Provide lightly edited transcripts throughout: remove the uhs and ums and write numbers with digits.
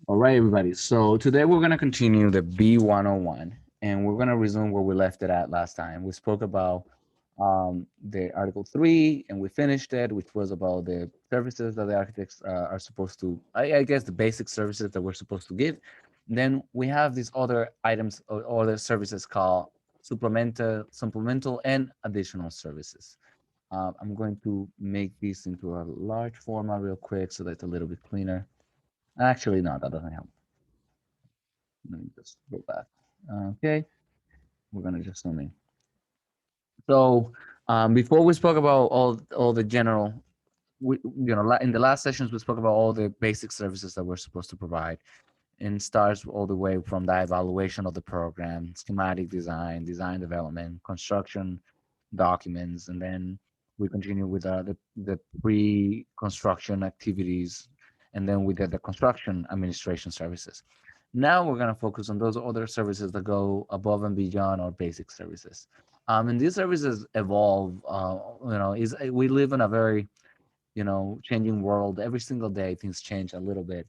All right, everybody. So today we're going to continue the B101 and we're going to resume where we left it at last time. We spoke about the Article 3 and we finished it, which was about the services that the architects are supposed to, I guess, the basic services that we're supposed to give. Then we have these other items or other services called supplemental and additional services. I'm going to make this into a large format real quick so that it's a little bit cleaner. Actually, no, that doesn't help. Let me just go back. Okay, we're gonna just zoom in. So before we spoke about all the general, in the last sessions we spoke about all the basic services that we're supposed to provide, and starts all the way from the evaluation of the program, schematic design, design development, construction documents, and then we continue with the pre-construction activities, and then we get the construction administration services. Now we're going to focus on those other services that go above and beyond our basic services. And these services evolve. Is we live in a very changing world. Every single day, things change a little bit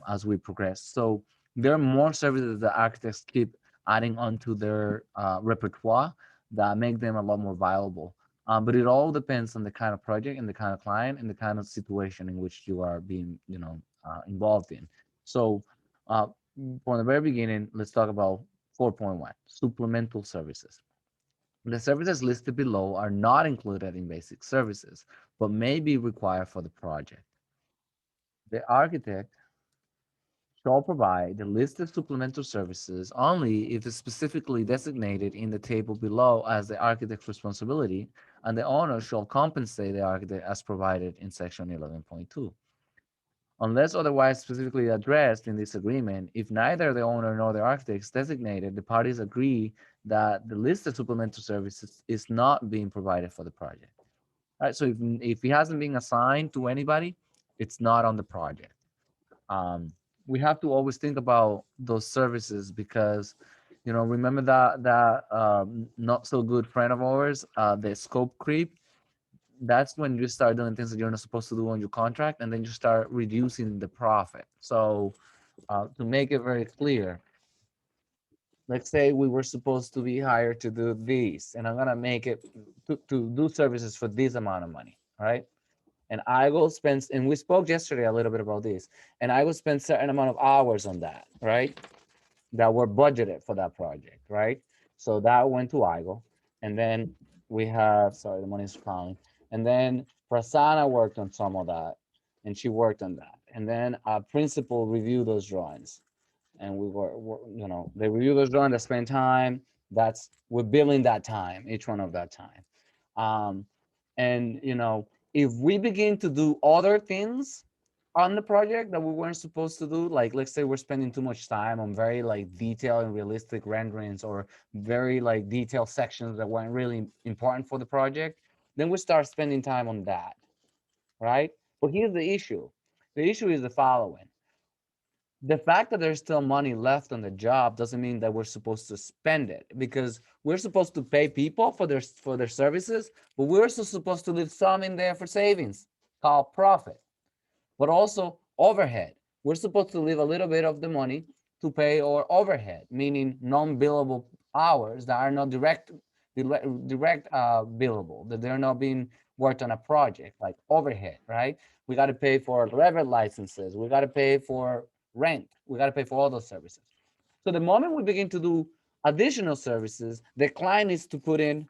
as we progress. So there are more services that architects keep adding onto their repertoire that make them a lot more viable. But it all depends on the kind of project and the kind of client and the kind of situation in which you are being, involved in. So, uh, from the very beginning, let's talk about 4.1 supplemental services. The services listed below are not included in basic services, but may be required for the project. The architect shall provide the list of supplemental services only if it's specifically designated in the table below as the architect's responsibility, and the owner shall compensate the architect as provided in section 11.2. Unless otherwise specifically addressed in this agreement, if neither the owner nor the architect is designated, the parties agree that the list of supplemental services is not being provided for the project. All right, so if it hasn't been assigned to anybody, it's not on the project. Um, we have to always think about those services because, remember that not so good friend of ours, the scope creep. That's when you start doing things that you're not supposed to do on your contract, and then you start reducing the profit. So, to make it very clear, let's say we were supposed to be hired to do this, and I'm gonna make it to do services for this amount of money, all right? And I will spend, and we spoke yesterday a little bit about this, and I will spend certain amount of hours on that, right? That were budgeted for that project, right? So that went to IGO, and then we have, sorry, the money's falling, and then Prasanna worked on some of that, and she worked on that, and then our principal reviewed those drawings, and they review those drawings, they spend time. We're billing that time, each one of that time. Um, and if we begin to do other things on the project that we weren't supposed to do, like let's say we're spending too much time on very like detailed and realistic renderings or very like detailed sections that weren't really important for the project, then we start spending time on that, right? But here's the issue. The issue is the following: the fact that there's still money left on the job doesn't mean that we're supposed to spend it, because we're supposed to pay people for their services, but we're also supposed to leave some in there for savings called profit, but also overhead. We're supposed to leave a little bit of the money to pay our overhead, meaning non-billable hours that are not direct billable, that they're not being worked on a project, like overhead, right? We got to pay for Revit licenses. We got to pay for rent. We got to pay for all those services. So the moment we begin to do additional services, the client needs to put in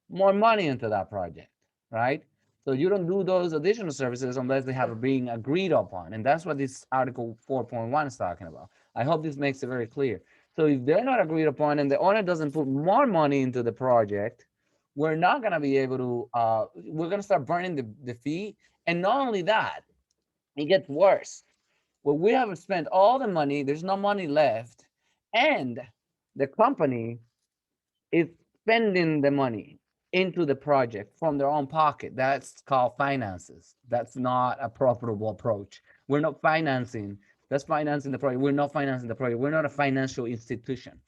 more money into that project, right? So you don't do those additional services unless they have being agreed upon. And that's what this Article 4.1 is talking about. I hope this makes it very clear. So if they're not agreed upon and the owner doesn't put more money into the project, we're not going to be able to, we're going to start burning the fee. And not only that, it gets worse. Well, we have spent all the money, there's no money left, and the company is spending the money into the project from their own pocket. That's called finances. That's not a profitable approach. We're not financing. That's financing the project. We're not financing the project. We're not a financial institution.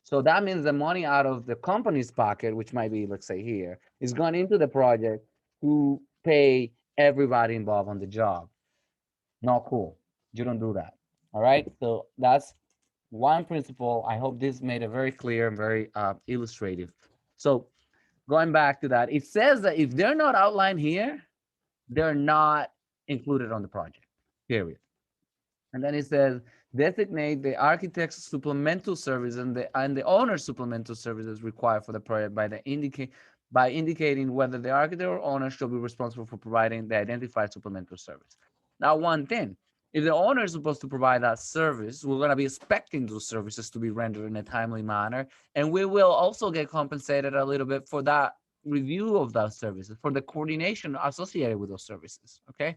So that means the money out of the company's pocket, which might be, let's say here, is going into the project to pay everybody involved on the job. Not cool. You don't do that. All right. So that's one principle. I hope this made it very clear and very illustrative. So going back to that, it says that if they're not outlined here, they're not included on the project, period. And then it says designate the architect's supplemental services and the owner's supplemental services required for the project by indicating whether the architect or owner shall be responsible for providing the identified supplemental service. Now, one thing, if the owner is supposed to provide that service, we're going to be expecting those services to be rendered in a timely manner, and we will also get compensated a little bit for that review of those services, for the coordination associated with those services. Okay,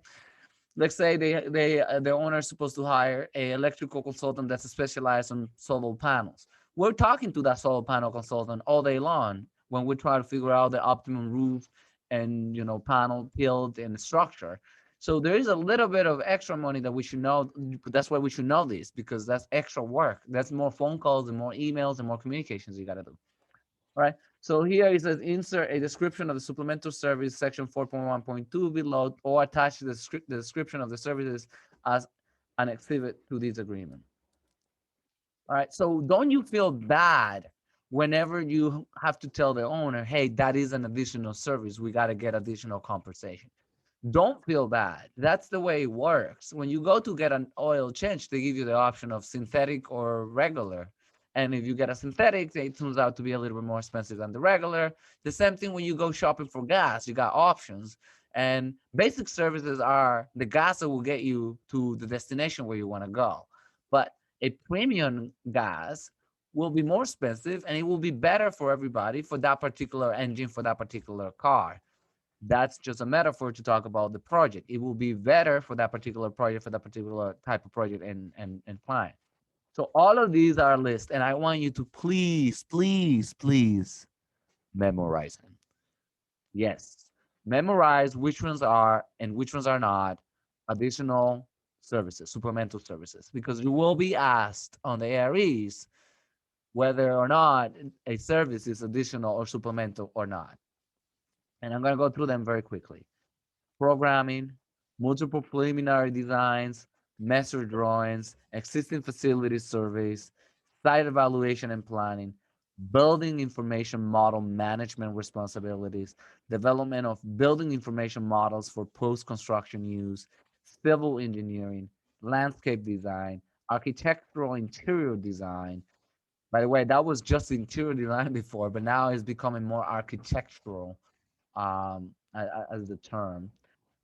let's say the owner is supposed to hire a electrical consultant that's specialized on solar panels. We're talking to that solar panel consultant all day long when we try to figure out the optimum roof and panel build and structure. So there is a little bit of extra money that we should know. That's why we should know this, because that's extra work. That's more phone calls and more emails and more communications you got to do. All right. So here it says insert a description of the supplemental service, section 4.1.2 below, or attach the description of the services as an exhibit to this agreement. All right. So don't you feel bad whenever you have to tell the owner, hey, that is an additional service. We got to get additional compensation. Don't feel bad. That's the way it works. When you go to get an oil change, they give you the option of synthetic or regular. And if you get a synthetic, it turns out to be a little bit more expensive than the regular. The same thing when you go shopping for gas, you got options. And basic services are the gas that will get you to the destination where you want to go. But a premium gas will be more expensive and it will be better for everybody for that particular engine, for that particular car. That's just a metaphor to talk about the project. It will be better for that particular project, for that particular type of project and client. So all of these are lists, and I want you to please, please, please memorize them. Yes, memorize which ones are and which ones are not additional services, supplemental services, because you will be asked on the AREs whether or not a service is additional or supplemental or not. And I'm going to go through them very quickly. Programming, multiple preliminary designs, master drawings, existing facility surveys, site evaluation and planning, building information model management responsibilities, development of building information models for post-construction use, civil engineering, landscape design, architectural interior design. By the way, that was just interior design before, but now it's becoming more architectural as the term,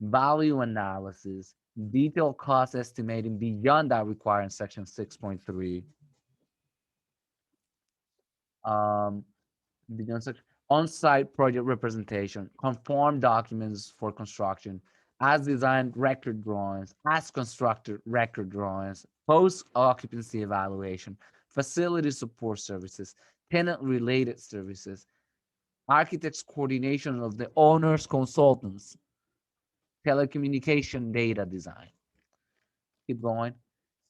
value analysis, detailed cost estimating beyond that required in section 6.3, um, beyond section, on-site project representation, conform documents for construction, as designed record drawings, as constructed record drawings, post-occupancy evaluation, facility support services, tenant-related services, architects coordination of the owner's consultants, telecommunication data design. Keep going.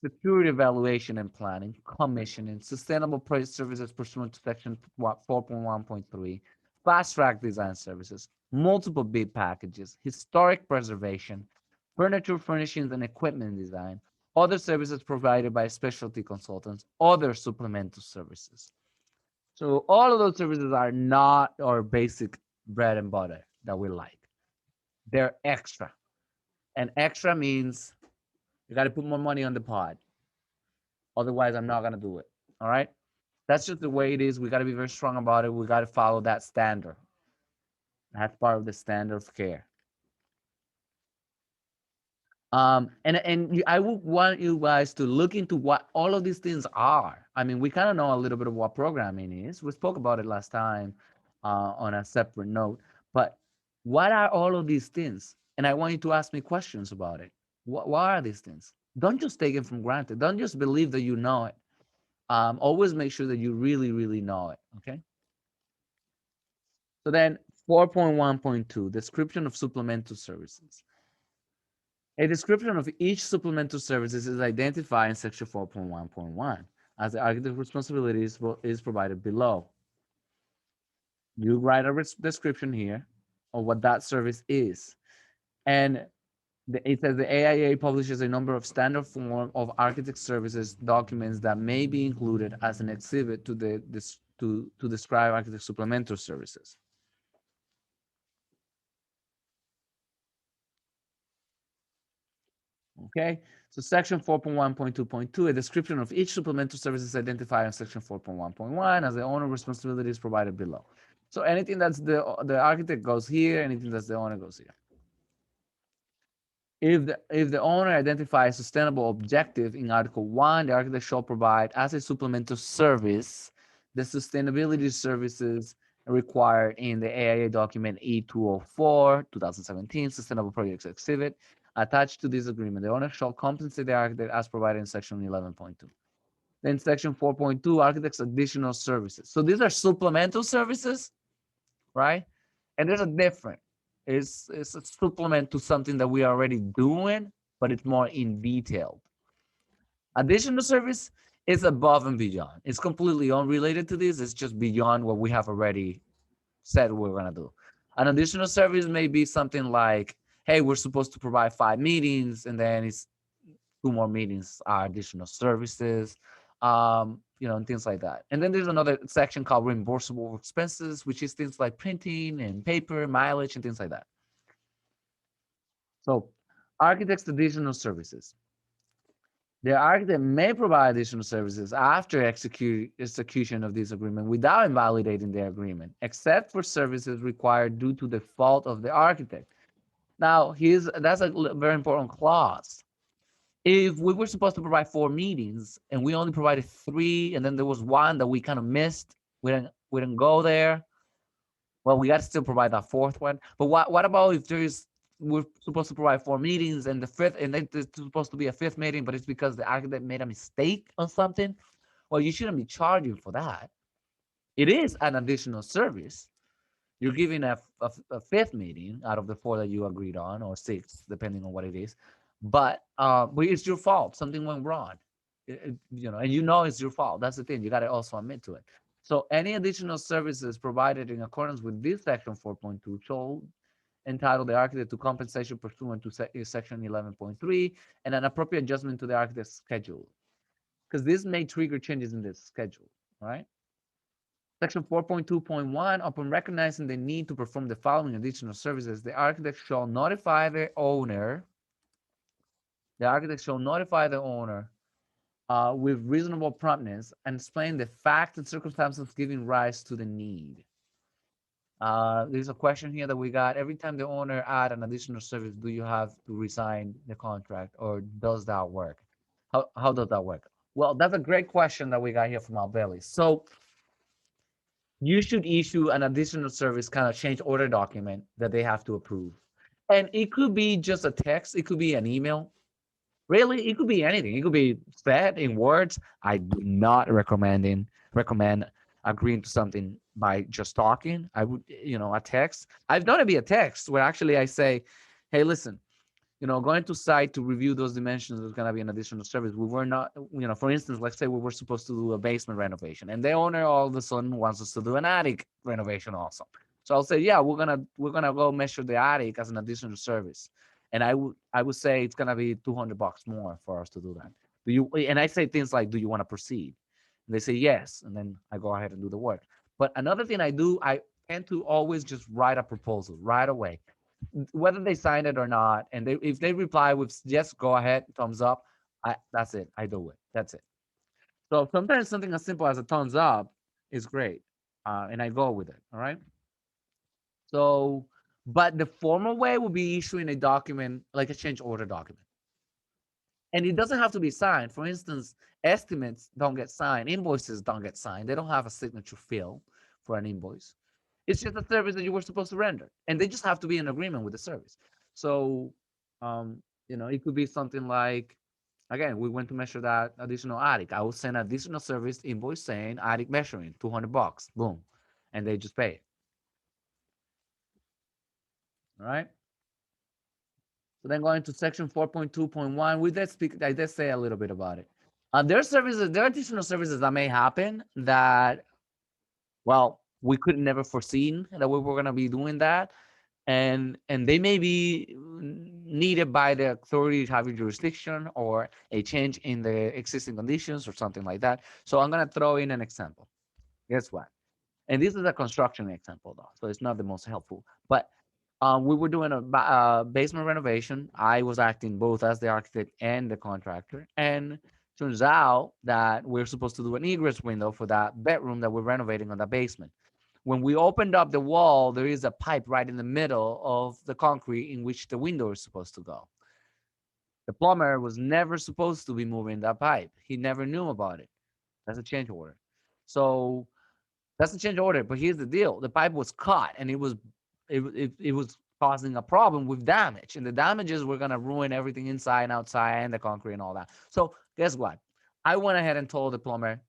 Security evaluation and planning, commissioning, sustainable project services pursuant to section 4.1.3, fast track design services, multiple bid packages, historic preservation, furniture, furnishings, and equipment design, other services provided by specialty consultants, other supplemental services. So all of those services are not our basic bread and butter that we like. They're extra. And extra means you got to put more money on the pot. Otherwise, I'm not going to do it. All right. That's just the way it is. We got to be very strong about it. We got to follow that standard. That's part of the standard of care. And I would want you guys to look into what all of these things are. I mean, we kind of know a little bit of what programming is. We spoke about it last time on a separate note. But what are all of these things? And I want you to ask me questions about it. What are these things? Don't just take it from granted. Don't just believe that you know it. Always make sure that you really, really know it. Okay. So then 4.1.2, description of supplemental services. A description of each supplemental services is identified in section 4.1.1 as the architect's responsibilities is provided below. You write a description here of what that service is. And It says the AIA publishes a number of standard form of architect services documents that may be included as an exhibit to to describe architect supplemental services. Okay, so section 4.1.2.2, a description of each supplemental service is identified in section 4.1.1 as the owner responsibility is provided below. So anything that's the architect goes here, anything that's the owner goes here. If the owner identifies sustainable objective in Article 1, the architect shall provide as a supplemental service the sustainability services required in the AIA document E204 2017 Sustainable Projects Exhibit attached to this agreement. The owner shall compensate the architect as provided in section 11.2. Then section 4.2, architect's additional services. So these are supplemental services, right? And there's a difference. It's a supplement to something that we are already doing, but it's more in detail. Additional service is above and beyond. It's completely unrelated to this. It's just beyond what we have already said we're gonna do. An additional service may be something like, hey, we're supposed to provide 5 meetings, and then it's 2 more meetings are additional services, and things like that. And then there's another section called reimbursable expenses, which is things like printing and paper, mileage, and things like that. So, architect's additional services. The architect may provide additional services after execution of this agreement without invalidating the agreement, except for services required due to the fault of the architect. Now, that's a very important clause. If we were supposed to provide 4 meetings and we only provided 3, and then there was one that we kind of missed, we didn't go there. Well, we got to still provide that fourth one. But what about if we're supposed to provide 4 meetings and the fifth, and then there's supposed to be a fifth meeting, but it's because the architect made a mistake on something? Well, you shouldn't be charging for that. It is an additional service. You're giving a fifth meeting out of the 4 that you agreed on, or 6, depending on what it is. But it's your fault. Something went wrong, and it's your fault. That's the thing. You got to also admit to it. So any additional services provided in accordance with this section 4.2 shall entitle the architect to compensation pursuant to section 11.3 and an appropriate adjustment to the architect's schedule, because this may trigger changes in the schedule, right? Section 4.2.1, upon recognizing the need to perform the following additional services, the architect shall notify the owner. The architect shall notify the owner with reasonable promptness and explain the facts and circumstances giving rise to the need. There's a question here that we got. Every time the owner add an additional service, do you have to resign the contract, or does that work? How does that work? Well, that's a great question that we got here from Albeli. So you should issue an additional service kind of change order document that they have to approve. And it could be just a text, it could be an email. Really, it could be anything. It could be said in words. I do not recommend agreeing to something by just talking. I would, a text. I've done it via text where actually I say, hey, listen, going to site to review those dimensions is going to be an additional service. We were not, for instance, let's say we were supposed to do a basement renovation, and the owner all of a sudden wants us to do an attic renovation also. So I'll say, yeah, we're gonna go measure the attic as an additional service, and I would say it's gonna be $200 more for us to do that. And I say things like, do you want to proceed? And they say yes, and then I go ahead and do the work. But another thing I tend to always just write a proposal right away, whether they sign it or not. And if they reply with yes, go ahead, thumbs up, that's it. I do it. That's it. So sometimes something as simple as a thumbs up is great, and I go with it. All right. So, but the formal way would be issuing a document like a change order document, and it doesn't have to be signed. For instance, estimates don't get signed, invoices don't get signed. They don't have a signature field for an invoice. It's just a service that you were supposed to render, and they just have to be in agreement with the service. So, it could be something like, again, we went to measure that additional attic. I will send additional service invoice saying attic measuring, $200, boom, and they just pay it. All right. So then going to section 4.2.1, I did say a little bit about it. There are additional services that may happen that, well, we could never foreseen that we were going to be doing that. And they may be needed by the authority having jurisdiction or a change in the existing conditions or something like that. So I'm going to throw in an example. Guess what? And this is a construction example, though, so it's not the most helpful. But we were doing a basement renovation. I was acting both as the architect and the contractor. And turns out that we're supposed to do an egress window for that bedroom that we're renovating on the basement. When we opened up the wall, there is a pipe right in the middle of the concrete in which the window is supposed to go. The plumber was never supposed to be moving that pipe. He never knew about it. That's a change order. So that's a change order. But here's the deal: the pipe was caught, and it was causing a problem with damage, and the damages were gonna ruin everything inside and outside and the concrete and all that. So guess what? I went ahead and told the plumber.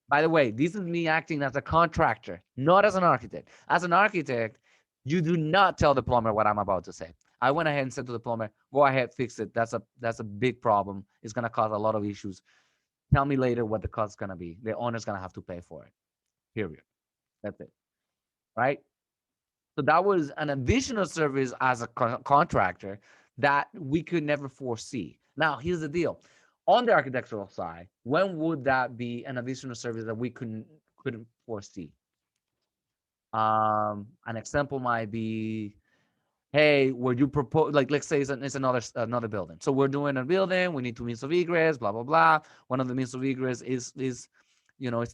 By the way, this is me acting as a contractor, not as an architect. As an architect, you do not tell the plumber what I'm about to say. I went ahead and said to the plumber, "Go ahead, fix it. That's a big problem. It's gonna cause a lot of issues. Tell me later what the cost is gonna be. The owner's gonna have to pay for it. Period. That's it." Right? So that was an additional service as a contractor that we could never foresee. Now, here's the deal. On the architectural side, when would that be an additional service that we couldn't foresee? An example might be, hey, would you propose, like, let's say it's another building. So we're doing a building, we need two means of egress, blah blah blah. One of the means of egress is it's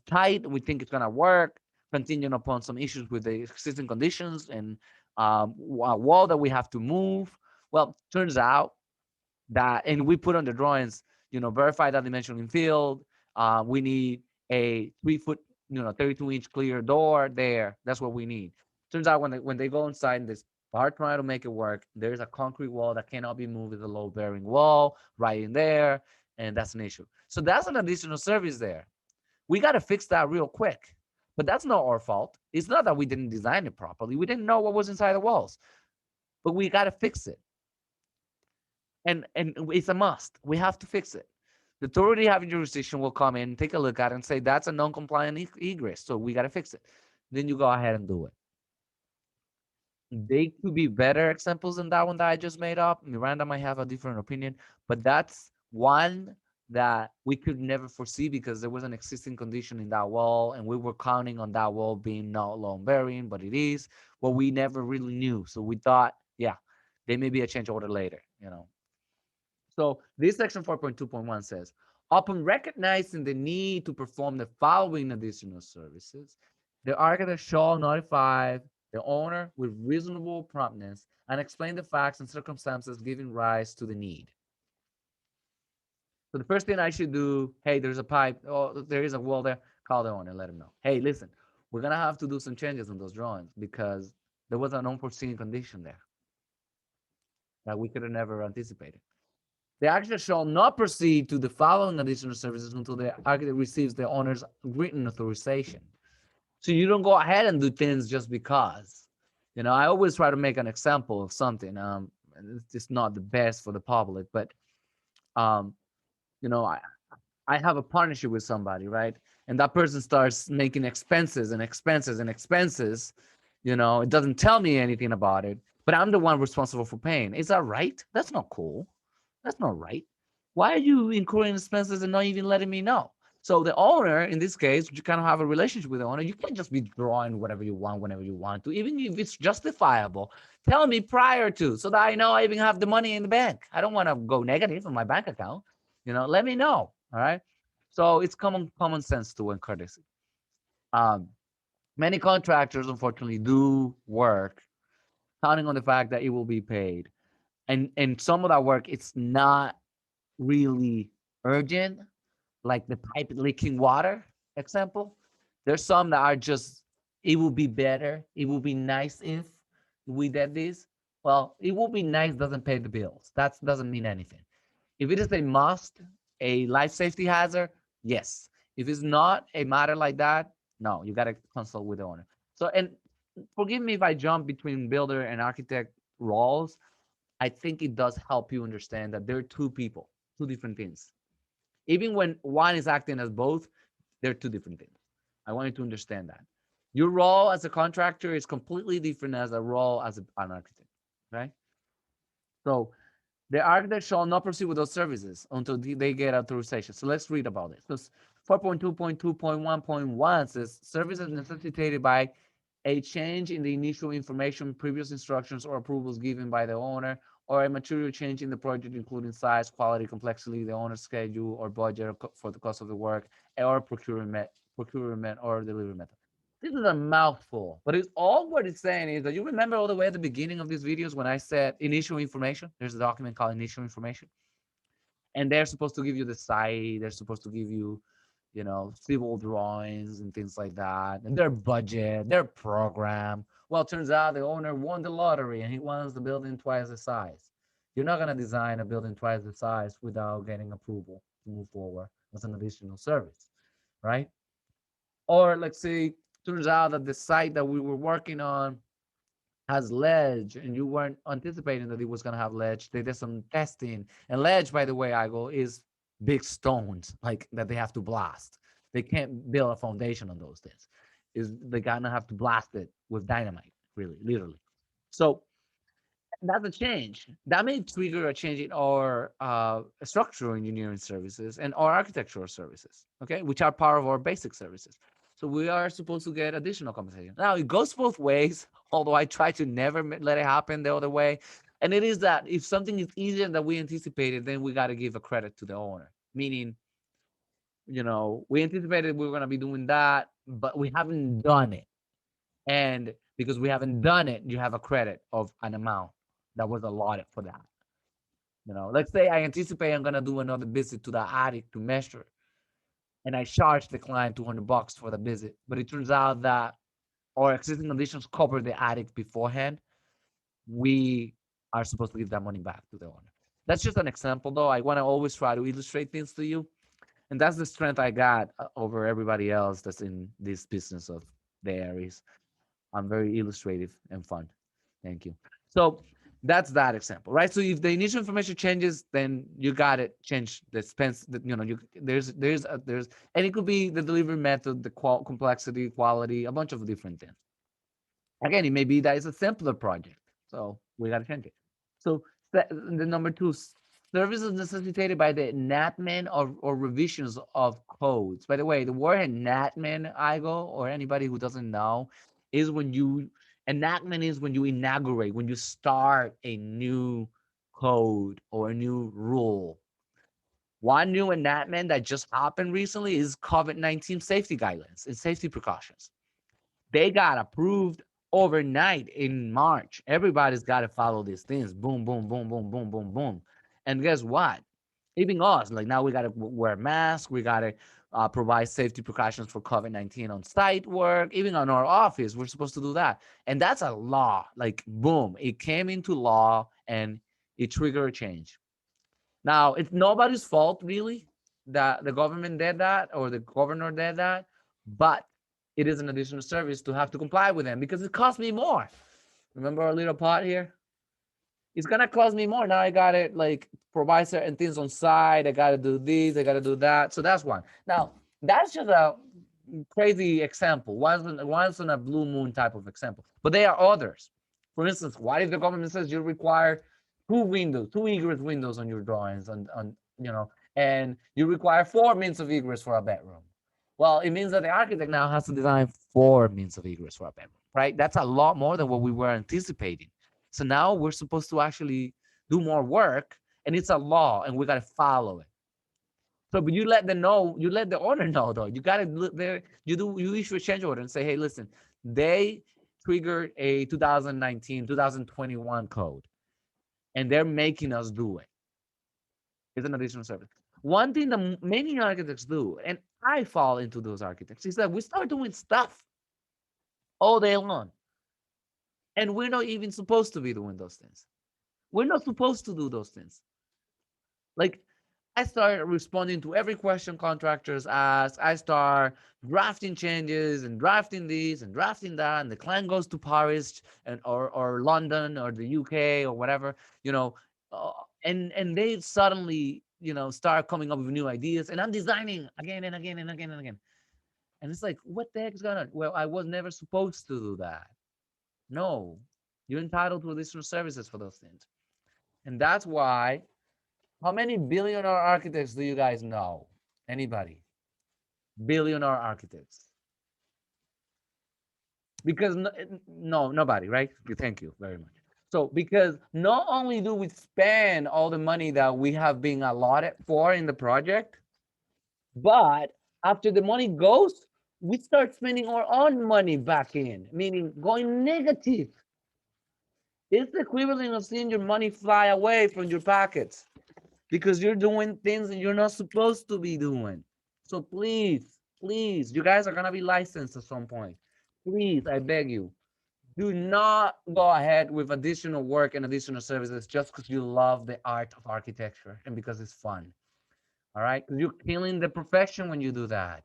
tight. We think it's gonna work, contingent upon some issues with the existing conditions and a wall that we have to move. Well, turns out that, and we put on the drawings, verify that dimension in field. We need a 3 foot, 32-inch clear door there. That's what we need. Turns out when they go inside and they start trying to make it work, there's a concrete wall that cannot be moved. With a low bearing wall right in there, and that's an issue. So that's an additional service there. We got to fix that real quick. But that's not our fault. It's not that we didn't design it properly. We didn't know what was inside the walls, but we got to fix it. And it's a must. We have to fix it. The authority having jurisdiction will come in, take a look at it, and say that's a non-compliant egress, so we got to fix it. Then you go ahead and do it. They could be better examples than that one that I just made up. Miranda might have a different opinion, but that's one that we could never foresee because there was an existing condition in that wall, and we were counting on that wall being not loan bearing, but it is. Well, we never really knew, so we thought, yeah, there may be a change order later. So this section 4.2.1 says, upon recognizing the need to perform the following additional services, the architect shall notify the owner with reasonable promptness and explain the facts and circumstances giving rise to the need. So the first thing I should do, hey, there's a pipe, oh, there is a wall there, call the owner, let him know. Hey, listen, we're going to have to do some changes on those drawings because there was an unforeseen condition there that we could have never anticipated. The architect shall not proceed to the following additional services until the architect receives the owner's written authorization. So you don't go ahead and do things just because. I always try to make an example of something. It's not the best for the public, but um, I have a partnership with somebody, right? And that person starts making expenses and expenses and expenses. It doesn't tell me anything about it, but I'm the one responsible for paying. Is that right? That's not cool. That's not right. Why are you incurring expenses and not even letting me know? So the owner, in this case, you kind of have a relationship with the owner. You can't just be drawing whatever you want whenever you want to, even if it's justifiable. Tell me prior to, so that I know I even have the money in the bank. I don't want to go negative on my bank account. Let me know. All right. So it's common sense to and courtesy. Many contractors, unfortunately, do work counting on the fact that it will be paid, and some of that work it's not really urgent, like the pipe leaking water example. There's some that are just, it will be better. It will be nice if we did this. Well, it will be nice doesn't pay the bills. That doesn't mean anything. If it is a must, a life safety hazard, yes. If it's not a matter like that, no, you got to consult with the owner. So, and forgive me if I jump between builder and architect roles. I think it does help you understand that there are two people, two different things. Even when one is acting as both, they're two different things. I want you to understand that. Your role as a contractor is completely different as a role as an architect, right? So The architect shall not proceed with those services until they get authorization. So let's read about it. So 4.2.2.1.1 says services necessitated by a change in the initial information, previous instructions, or approvals given by the owner, or a material change in the project, including size, quality, complexity, the owner's schedule, or budget for the cost of the work, or procurement or delivery method. This is a mouthful, but it's all what it's saying is that you remember all the way at the beginning of these videos when I said initial information. There's a document called initial information, and they're supposed to give you the site. They're supposed to give you, civil drawings and things like that, and their budget, their program. Well, it turns out the owner won the lottery and he wants the building twice the size. You're not gonna design a building twice the size without getting approval to move forward as an additional service, right? Or let's say turns out that the site that we were working on has ledge and you weren't anticipating that it was going to have ledge. They did some testing. And ledge, by the way, I go is big stones like that they have to blast. They can't build a foundation on those things. Is they're gonna have to blast it with dynamite, really, literally. So that's a change. That may trigger a change in our structural engineering services and our architectural services, okay, which are part of our basic services. So we are supposed to get additional compensation. Now it goes both ways, although I try to never let it happen the other way. And it is that if something is easier than we anticipated, then we got to give a credit to the owner. Meaning, we anticipated we were going to be doing that, but we haven't done it. And because we haven't done it, you have a credit of an amount that was allotted for that. Let's say I anticipate I'm gonna do another visit to the attic to measure, and I charge the client $200 for the visit, but it turns out that our existing conditions cover the attic beforehand. We are supposed to give that money back to the owner. That's just an example, though. I want to always try to illustrate things to you, and that's the strength I got over everybody else that's in this business of the Aries. I'm very illustrative and fun. Thank you. So that's that example, right? So if the initial information changes, then you got it. Change the expense. There's, and it could be the delivery method, the complexity, quality, a bunch of different things. Again, it may be that it's a simpler project, so we got to change it. So the number two, services necessitated by the enactment or revisions of codes. By the way, the word enactment, Igo, or anybody who doesn't know, is when you enactment is when you inaugurate, when you start a new code or a new rule. One new enactment that just happened recently is COVID-19 safety guidelines and safety precautions. They got approved overnight in March. Everybody's got to follow these things. Boom, boom, boom, boom, boom, boom, boom. And guess what? Even us, like now we got to wear masks. We got to provide safety precautions for COVID-19 on site work. Even on our office, we're supposed to do that. And that's a law. Like, boom, it came into law and it triggered a change. Now, it's nobody's fault, really, that the government did that or the governor did that, but it is an additional service to have to comply with them because it costs me more. Remember our little pot here? It's gonna cost me more. Now I gotta like provide certain things on site. I gotta do this. I gotta do that. So that's one. Now that's just a crazy example. Once on a blue moon type of example. But there are others. For instance, what if the government says you require two egress windows on your drawings, and you require four means of egress for a bedroom? Well, it means that the architect now has to design four means of egress for a bedroom, right? That's a lot more than what we were anticipating. So now we're supposed to actually do more work, and it's a law, and we got to follow it. So, but you let them know, you let the owner know though. You got to look there. You issue a change order and say, hey, listen, they triggered a 2019, 2021 code, and they're making us do it. It's an additional service. One thing that many architects do, and I fall into those architects, is that we start doing stuff all day long, and we're not even supposed to be doing those things. We're not supposed to do those things. Like I start responding to every question contractors ask. I start drafting changes and drafting this and drafting that. And the client goes to Paris or London or the UK or whatever, you know, uh, and they suddenly, start coming up with new ideas. And I'm designing again and again and again and again. And it's like, what the heck is going on? Well, I was never supposed to do that. No, you're entitled to additional services for those things. And that's why, how many billionaire architects do you guys know? Anybody? Billionaire architects. Because no, nobody, right? Thank you very much. So because not only do we spend all the money that we have been allotted for in the project, but after the money goes, we start spending our own money back in, meaning going negative. It's the equivalent of seeing your money fly away from your pockets because you're doing things that you're not supposed to be doing. So please, please, you guys are gonna be licensed at some point. Please, I beg you, do not go ahead with additional work and additional services just because you love the art of architecture and because it's fun. All right, because you're killing the profession when you do that.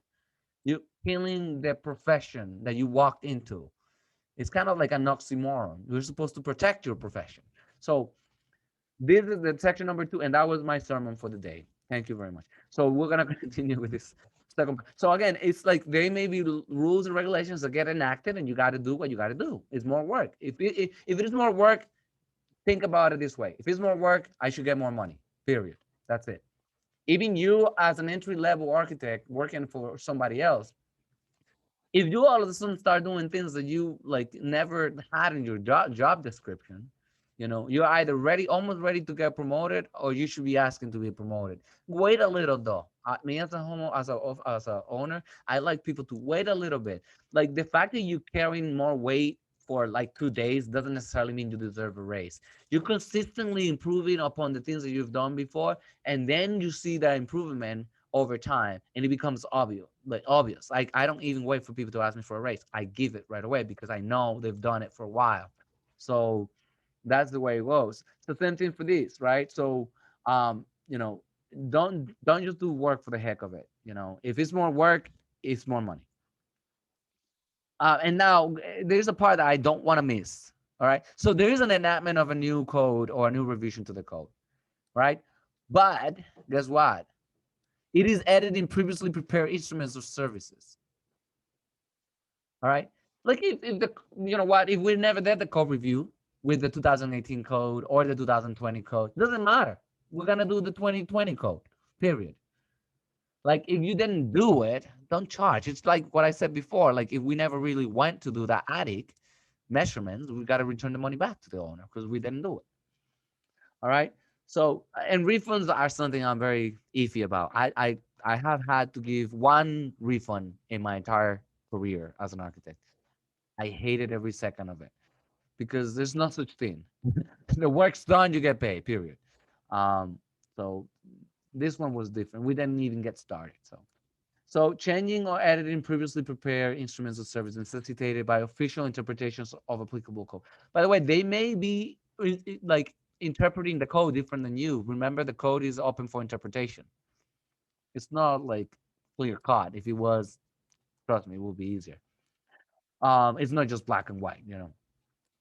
You're killing the profession that you walked into. It's kind of like an oxymoron. You're supposed to protect your profession. So this is the section number 2, and that was my sermon for the day. Thank you very much. So we're gonna continue with this second. So again, it's like there may be rules and regulations that get enacted, and you got to do what you got to do. It's more work. If it is more work, think about it this way: if it's more work, I should get more money. Period. That's it. Even you, as an entry level architect working for somebody else, if you all of a sudden start doing things that you like never had in your job description, you're either ready, almost ready to get promoted, or you should be asking to be promoted. Wait a little though. Me as a homo, as a owner, I like people to wait a little bit. Like the fact that you're carrying more weight for like 2 days doesn't necessarily mean you deserve a raise. You're consistently improving upon the things that you've done before, and then you see that improvement over time and it becomes obvious. Like I don't even wait for people to ask me for a raise. I give it right away because I know they've done it for a while. So that's the way it goes. So same thing for this, right? So um you know don't just do work for the heck of it. If it's more work, it's more money. And now there's a part that I don't want to miss. All right, so there is an enactment of a new code or a new revision to the code, right? But guess what? It is editing previously prepared instruments or services. All right. Like if the you know what, if we never did the code review with the 2018 code or the 2020 code, doesn't matter. We're gonna do the 2020 code. Period. Like if you didn't do it, don't charge. It's like what I said before. Like if we never really went to do that attic measurements, we got to return the money back to the owner because we didn't do it. All right. So, and refunds are something I'm very iffy about. I have had to give one refund in my entire career as an architect. I hated every second of it because there's no such thing. The work's done, you get paid, period. Um, so this one was different. We didn't even get started. So changing or editing previously prepared instruments of service necessitated by official interpretations of applicable code. By the way, they may be like interpreting the code different than you. Remember, the code is open for interpretation. It's not like clear cut. If it was, trust me, it would be easier. It's not just black and white.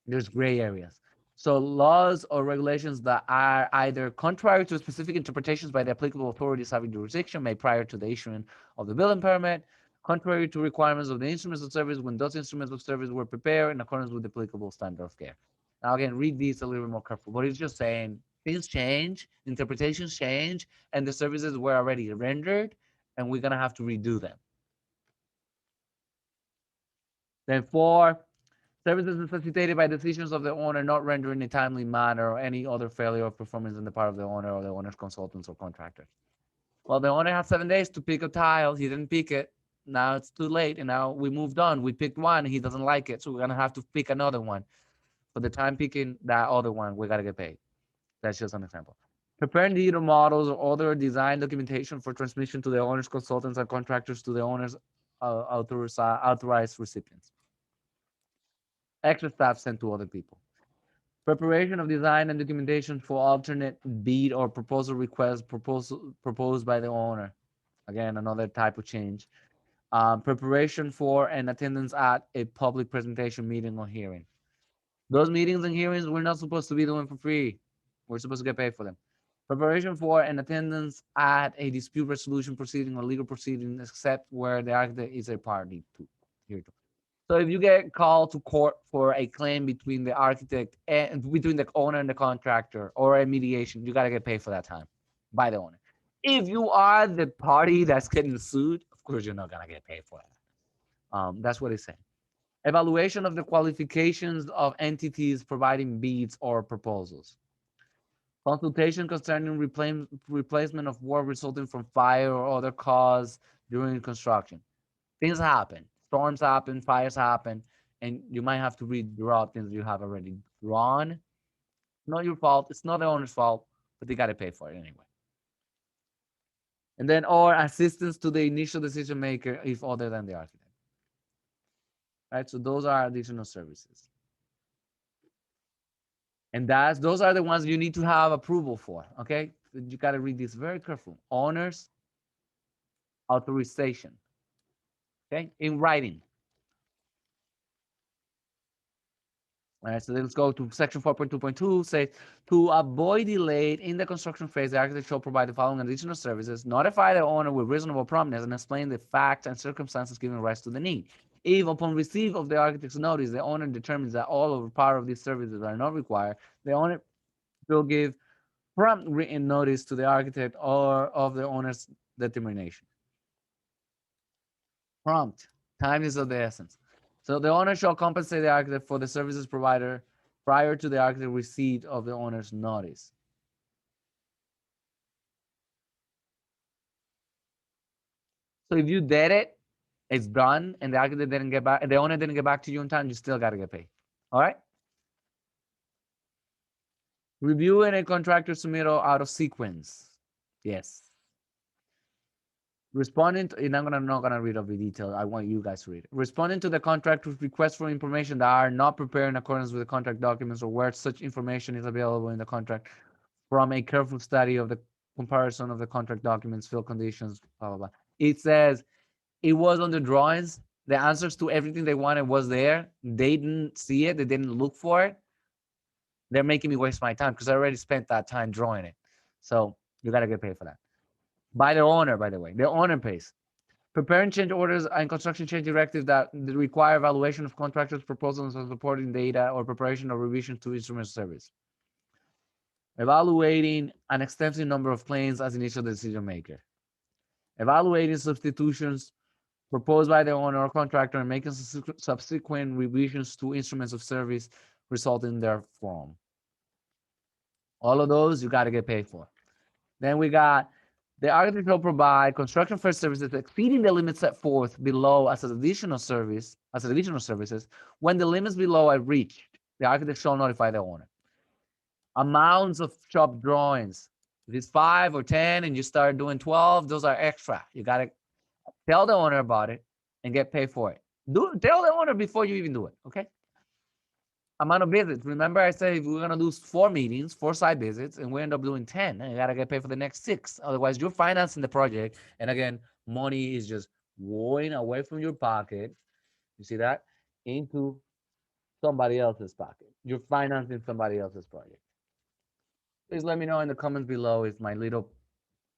There's gray areas. So laws or regulations that are either contrary to specific interpretations by the applicable authorities having jurisdiction made prior to the issuing of the building permit, contrary to requirements of the instruments of service when those instruments of service were prepared in accordance with the applicable standard of care. Now again, read these a little bit more careful. But it's just saying things change, interpretations change, and the services were already rendered, and we're gonna have to redo them. Then four, services necessitated by decisions of the owner not rendered in a timely manner or any other failure of performance on the part of the owner or the owner's consultants or contractors. Well, the owner had 7 days to pick a tile. He didn't pick it. Now it's too late, and now we moved on. We picked one. He doesn't like it, so we're gonna have to pick another one. For the time picking that other one, we gotta get paid. That's just an example. Preparing digital models or other design documentation for transmission to the owner's consultants and contractors to the owner's authorized recipients. Extra staff sent to other people. Preparation of design and documentation for alternate bid or proposal requests proposed by the owner. Again, another type of change. Preparation for and attendance at a public presentation, meeting, or hearing. Those meetings and hearings we're not supposed to be doing for free. We're supposed to get paid for them. Preparation for and attendance at a dispute resolution proceeding or legal proceeding, except where the architect is a party to here. So if you get called to court for a claim between the architect and between the owner and the contractor or a mediation, you got to get paid for that time by the owner. If you are the party that's getting sued, of course you're not gonna get paid for that. That's what it's saying. Evaluation of the qualifications of entities providing bids or proposals. Consultation concerning replacement of work resulting from fire or other cause during construction. Things happen, storms happen, fires happen, and you might have to redraw things you have already drawn. It's not your fault. It's not the owner's fault, but they got to pay for it anyway. And then, or assistance to the initial decision maker if other than the architect. Right. So those are additional services, and those are the ones you need to have approval for. Okay, you got to read this very careful. Owner's authorization. Okay, in writing. All right, so let's go to section 4.2.2. Say, to avoid delay in the construction phase, the architect shall provide the following additional services. Notify the owner with reasonable promptness and explain the facts and circumstances giving rise to the need. If, upon receipt of the architect's notice, the owner determines that all or part of these services are not required, the owner will give prompt written notice to the architect or of the owner's determination. Prompt. Time is of the essence. So the owner shall compensate the architect for the services provider prior to the architect receipt of the owner's notice. So if you did it, it's done, and the architect didn't get back, the owner didn't get back to you in time, you still got to get paid. All right. Reviewing a contractor submittal out of sequence. Yes. Responding to, and I'm not gonna read every detail. I want you guys to read it. Responding to the contractor's request for information that are not prepared in accordance with the contract documents or where such information is available in the contract from a careful study of the comparison of the contract documents, field conditions, blah blah blah. It says it was on the drawings. The answers to everything they wanted was there. They didn't see it. They didn't look for it. They're making me waste my time because I already spent that time drawing it. So you gotta get paid for that. By the owner, by the way. The owner pays. Preparing change orders and construction change directives that require evaluation of contractors' proposals and supporting data or preparation of revisions to instrument service. Evaluating an extensive number of claims as initial decision maker. Evaluating substitutions proposed by the owner or contractor and making subsequent revisions to instruments of service resulting therefrom. All of those you got to get paid for. Then we got the architect will provide construction first services exceeding the limits set forth below as additional services. When the limits below are reached, the architect shall notify the owner. Amounts of shop drawings. If it's 5 or 10 and you start doing 12, those are extra. You got to tell the owner about it and get paid for it. Tell the owner before you even do it, okay? Amount of visits. Remember, I said we're gonna do 4 meetings, 4 site visits, and we end up doing 10. And you gotta get paid for the next 6. Otherwise, you're financing the project, and again, money is just going away from your pocket. You see that into somebody else's pocket. You're financing somebody else's project. Please let me know in the comments below if my little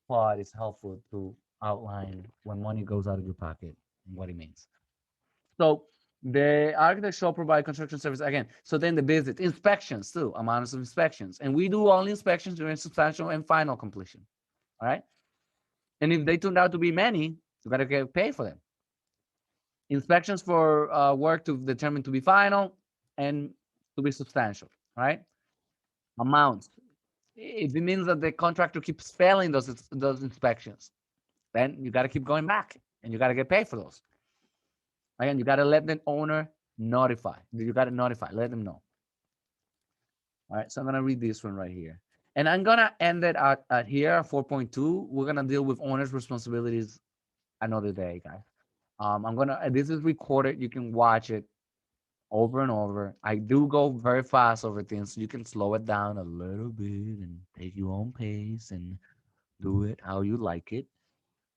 plot is helpful to outline when money goes out of your pocket and what it means. So the architect shall provide construction service again. So then the visit, inspections too, amounts of inspections. And we do only inspections during substantial and final completion. All right. And if they turned out to be many, you got to get paid for them. Inspections for work to determine to be final and to be substantial. All right. Amounts. If it means that the contractor keeps failing those inspections, then you got to keep going back and you got to get paid for those. Again, you got to let the owner notify. You got to notify, let them know. All right, so I'm going to read this one right here. And I'm going to end it at here, 4.2. We're going to deal with owner's responsibilities another day, guys. This is recorded. You can watch it over and over. I do go very fast over things, so you can slow it down a little bit and take your own pace and do it how you like it.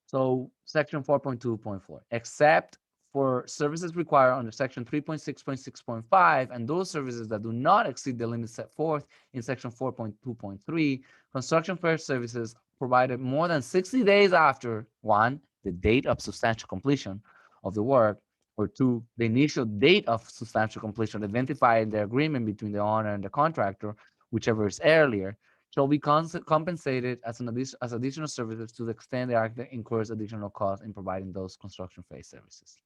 So section 4.2.4, except for services required under section 3.6.6.5 and those services that do not exceed the limits set forth in section 4.2.3, construction first services provided more than 60 days after, 1, the date of substantial completion of the work, or two, the initial date of substantial completion identified in the agreement between the owner and the contractor, whichever is earlier, shall be compensated as as additional services to the extent the architect incurs additional costs in providing those construction phase services.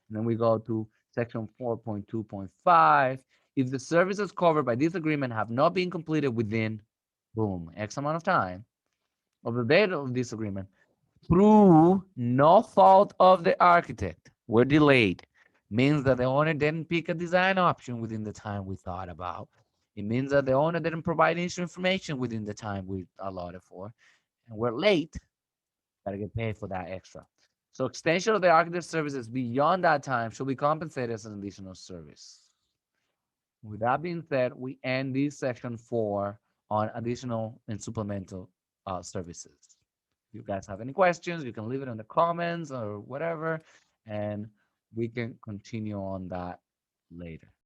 And then we go to section 4.2.5. If the services covered by this agreement have not been completed within, boom, X amount of time of the date of this agreement, through no fault of the architect, were delayed, means that the owner didn't pick a design option within the time we thought about. It means that the owner didn't provide initial information within the time we allotted for, and we're late, gotta get paid for that extra. So extension of the architect services beyond that time should be compensated as an additional service. With that being said, we end this section 4 on additional and supplemental services. If you guys have any questions, you can leave it in the comments or whatever, and we can continue on that later.